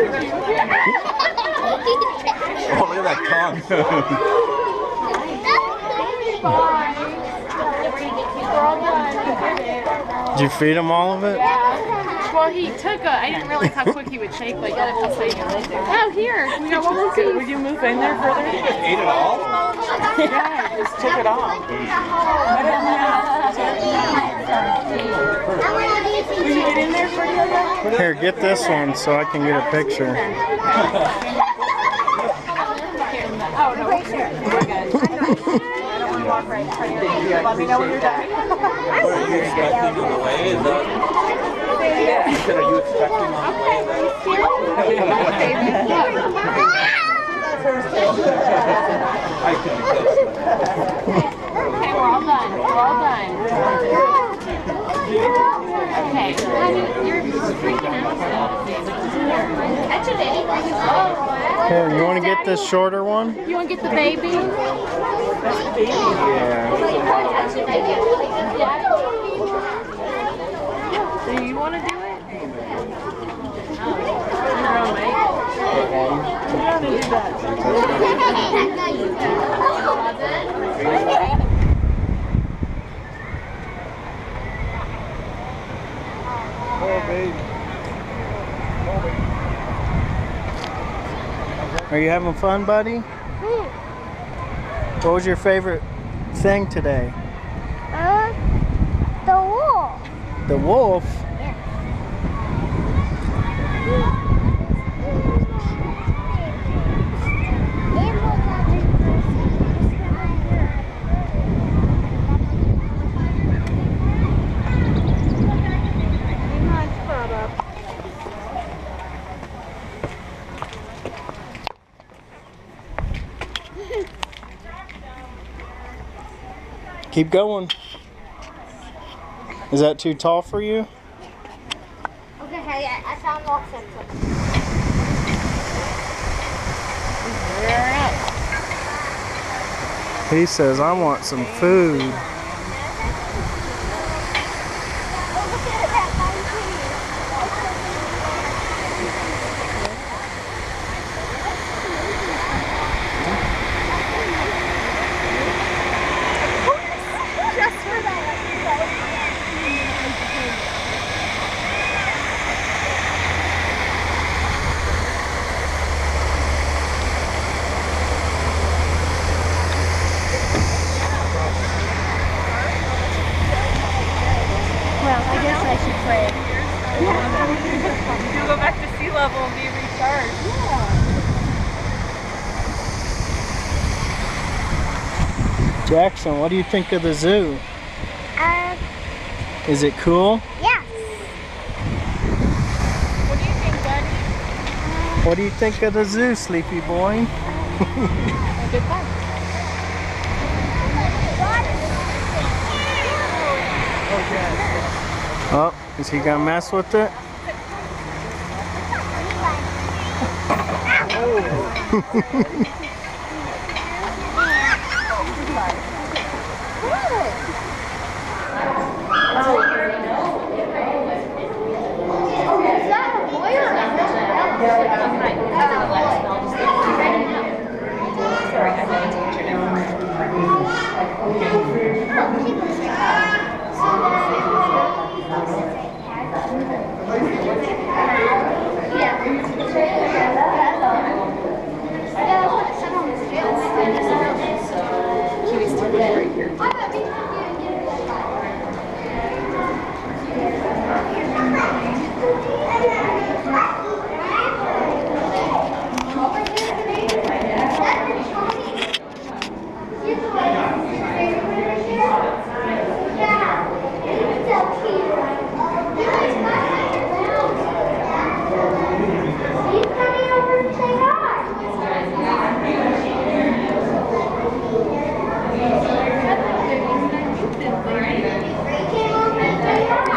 Oh, look at that tongue. Did you feed him all of it? Yeah. Well, he took a. I didn't realize how quick he would shake like that. Oh, here. We got one more piece. Would you move in there further? You just ate it all? Yeah, just took it off. Will you get in there for you? Here, get this one so I can get a picture. Oh, no, we're good. Walk right in front of you. Let me know when you're done. What are you expecting on the way? Is that... You said, are you expecting on the way? I couldn't guess. Okay, we're all done. We're all done. Okay, honey, you're freaking out. That's your baby. Here, you want to get this shorter one? You want to get the baby? That's the baby. Yeah. Do you want to do it? Are you having fun, buddy? What was your favorite thing today? The wolf. The wolf? Keep going. Is that too tall for you? Okay, I found lots of them. He says, I want some food. You'll go back to sea level and be recharged. Yeah. Jackson, what do you think of the zoo? Is it cool? Yes. What do you think, Daddy? What do you think of the zoo, sleepy boy? Good fun. Oh, is he gonna mess with it?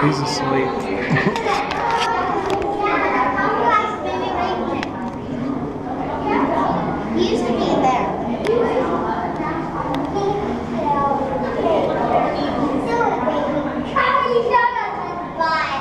He's asleep. He used to be there. Bye.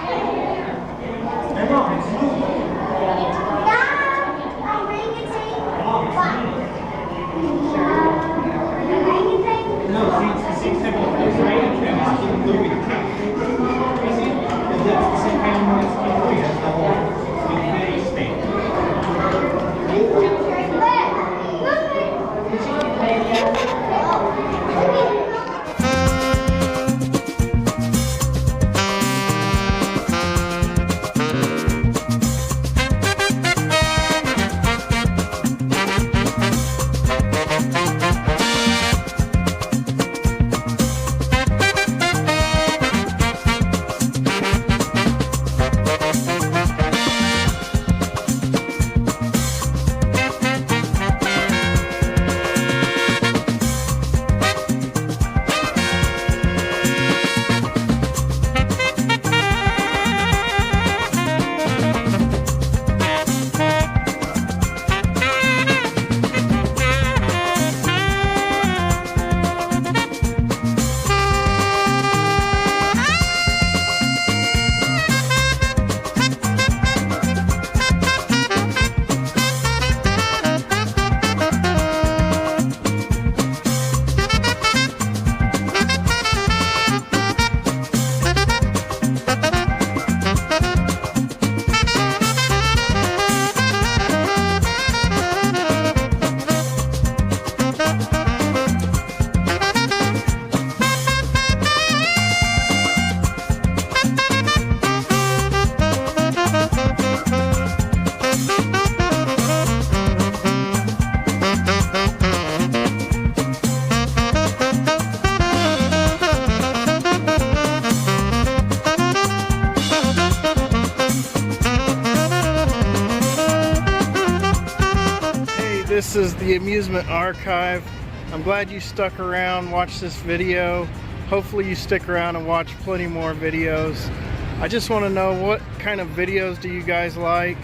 This is the Amusement Archive. I'm glad you stuck around, watched this video. Hopefully you stick around and watch plenty more videos. I just want to know, what kind of videos do you guys like?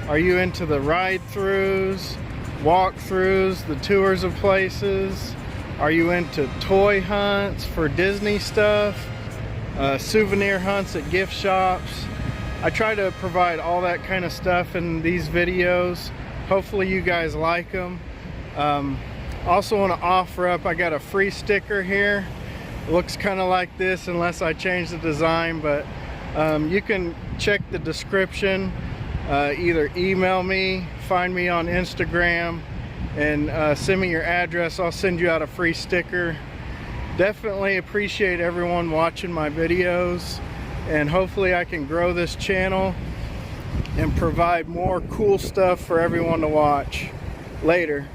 Are you into the ride-throughs, walk-throughs, the tours of places? Are you into toy hunts for Disney stuff? Souvenir hunts at gift shops? I try to provide all that kind of stuff in these videos. Hopefully you guys like them. Also want to offer up, I got a free sticker here. It looks kind of like this unless I change the design, but you can check the description. Either email me, find me on Instagram, and send me your address. I'll send you out a free sticker. Definitely appreciate everyone watching my videos, and hopefully I can grow this channel and provide more cool stuff for everyone to watch. Later.